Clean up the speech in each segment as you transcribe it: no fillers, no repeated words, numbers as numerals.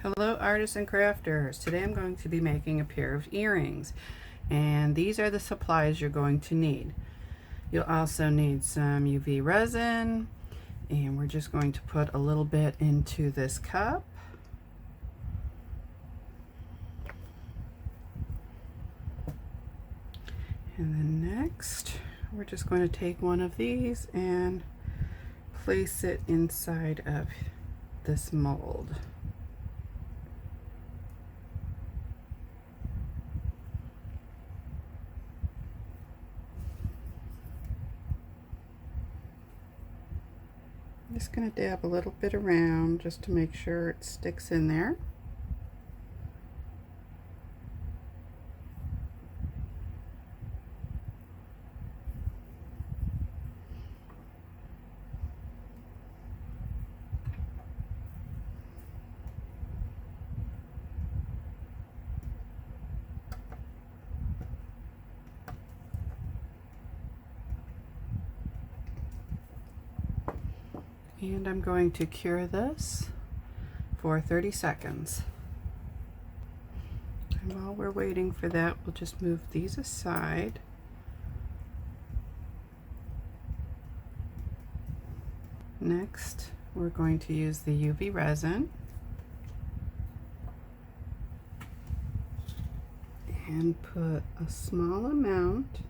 Hello artists and crafters. Today I'm going to be making a pair of earrings, and these are the supplies you're going to need. You'll also need some UV resin, and we're just going to put a little bit into this cup. And then next we're just going to take one of these and place it inside of this mold. I'm just going to dab a little bit around just to make sure it sticks in there. And I'm going to cure this for 30 seconds. And while we're waiting for that, we'll just move these aside. Next, we're going to use the UV resin and put a small amount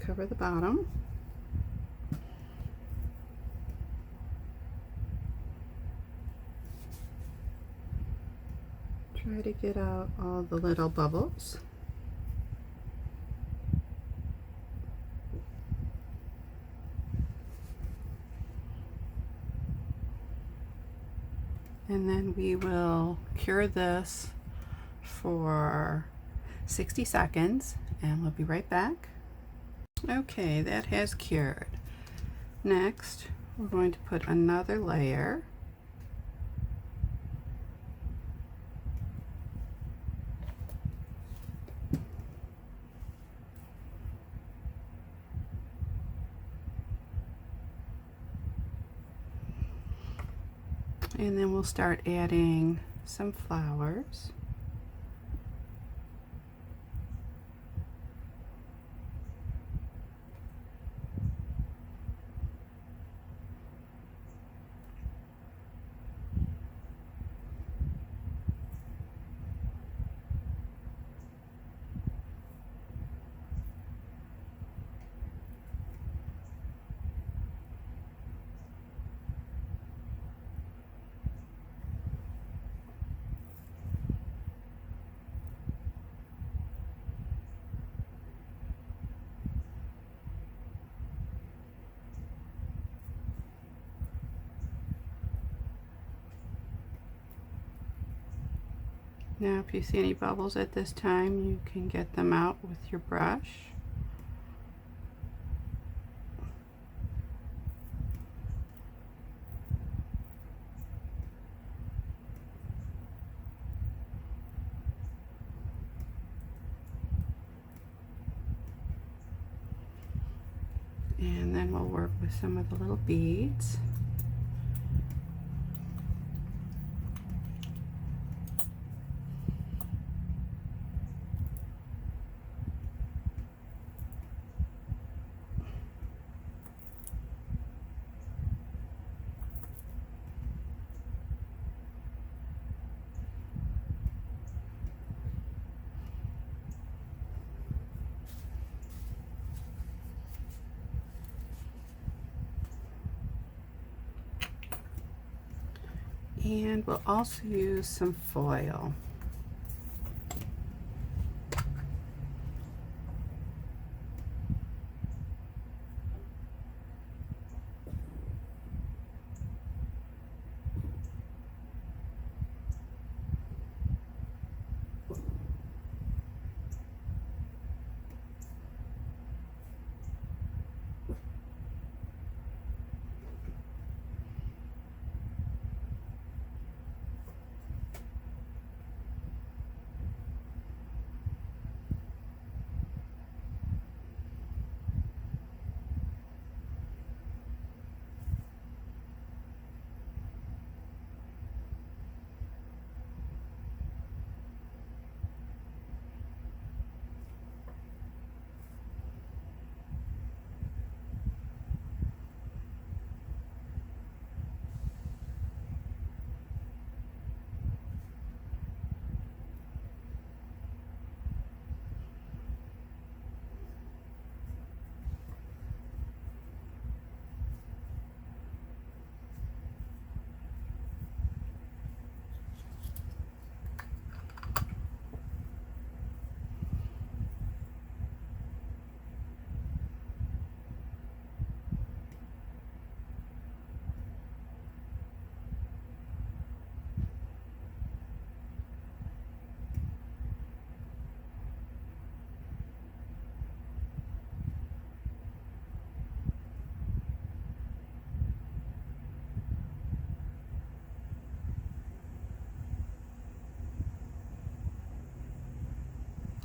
cover the bottom. Try to get out all the little bubbles. And then we will cure this for 60 seconds and we'll be right back. Okay, that has cured. Next, we're going to put another layer. And then we'll start adding some flowers. Now if you see any bubbles at this time, you can get them out with your brush. And then we'll work with some of the little beads. And we'll also use some foil.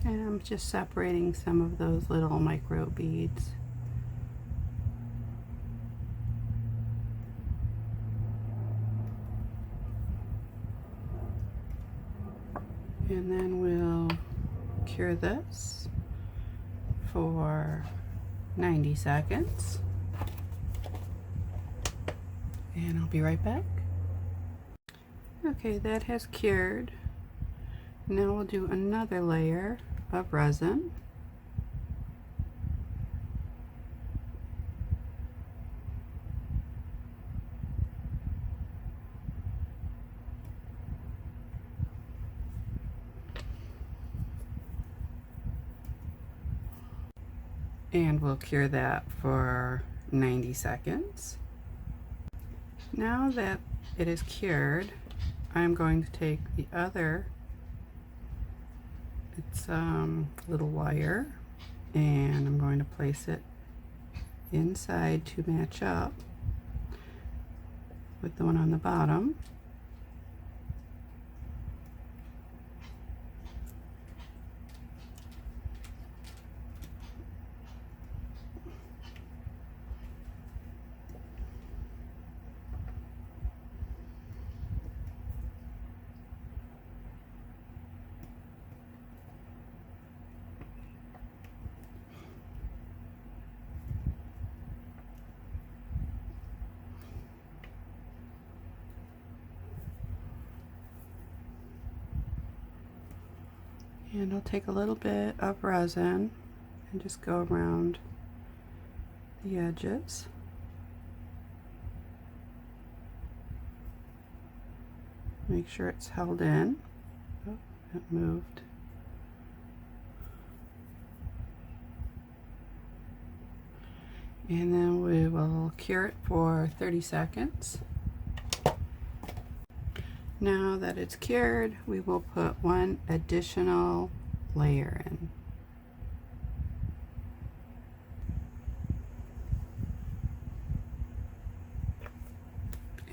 And I'm just separating some of those little micro beads. And then we'll cure this for 90 seconds. And I'll be right back. Okay, that has cured. Now we'll do another layer of resin. And we'll cure that for 90 seconds. Now that it is cured, I'm going to take the other, it's little wire, and I'm going to place it inside to match up with the one on the bottom. And I'll take a little bit of resin and just go around the edges. Make sure it's held in. Oh, it moved. And then we will cure it for 30 seconds. Now that it's cured, we will put one additional layer in.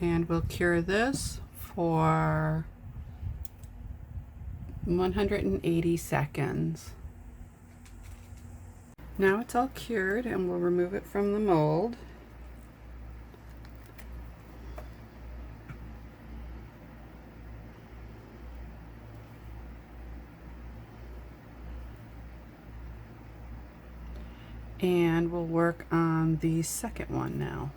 And we'll cure this for 180 seconds. Now it's all cured, and we'll remove it from the mold. And we'll work on the second one now.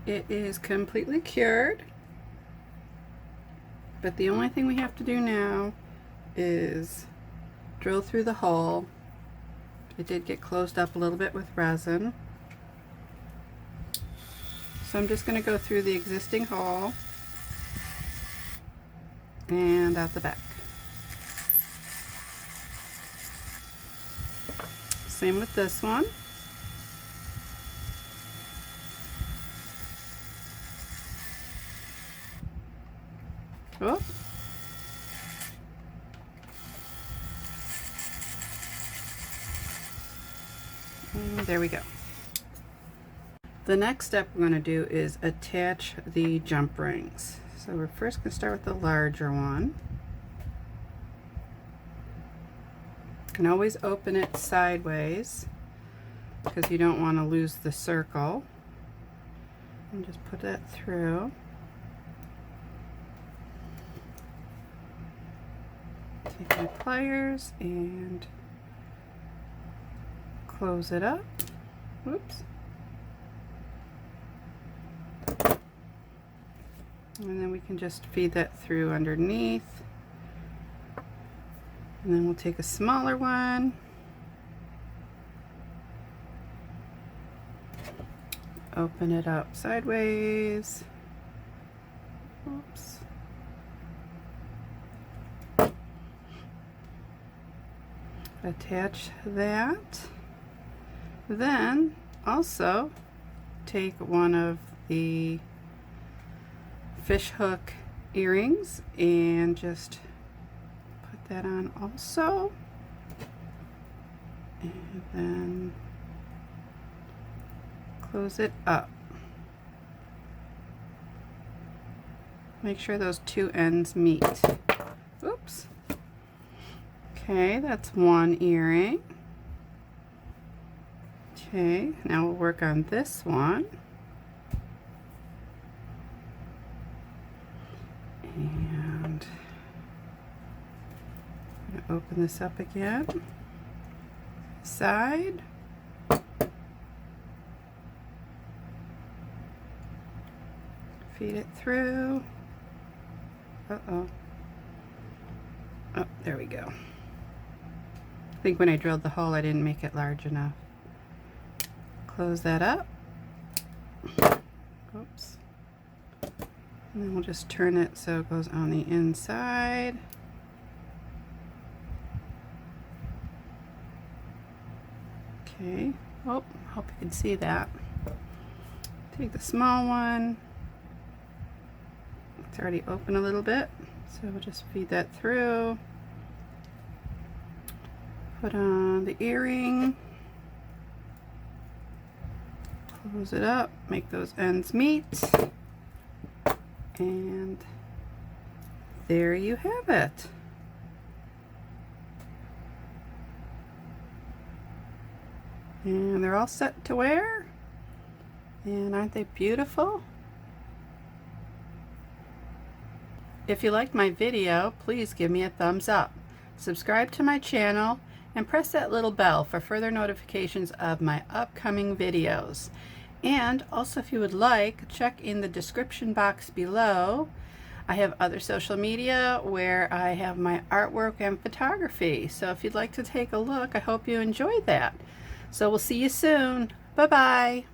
It is completely cured, but the only thing we have to do now is drill through the hole. It did get closed up a little bit with resin, so I'm just going to go through the existing hole and out the back. Same with this one. Oh. And there we go. The next step we're going to do is attach the jump rings. So we're first going to start with the larger one. You can always open it sideways because you don't want to lose the circle. And just put that through. Take my pliers and close it up. Whoops. And then we can just feed that through underneath. And then we'll take a smaller one. Open it up sideways. Oops. Attach that. Then also take one of the fish hook earrings and just put that on also. And then close it up. Make sure those two ends meet. Oops. Okay, that's one earring. Okay, now we'll work on this one. And I'm going to open this up again. Side. Feed it through. Uh-oh. Oh, there we go. I think when I drilled the hole, I didn't make it large enough. Close that up. Oops. And then we'll just turn it so it goes on the inside. Okay. Oh, hope you can see that. Take the small one. It's already open a little bit, so we'll just feed that through. Put on the earring. Close it up, make those ends meet. And there you have it. And they're all set to wear. And aren't they beautiful? If you liked my video, please give me a thumbs up. Subscribe to my channel and press that little bell for further notifications of my upcoming videos. And also, if you would like, check in the description box below. I have other social media where I have my artwork and photography. So if you'd like to take a look, I hope you enjoyed that. So we'll see you soon. Bye-bye.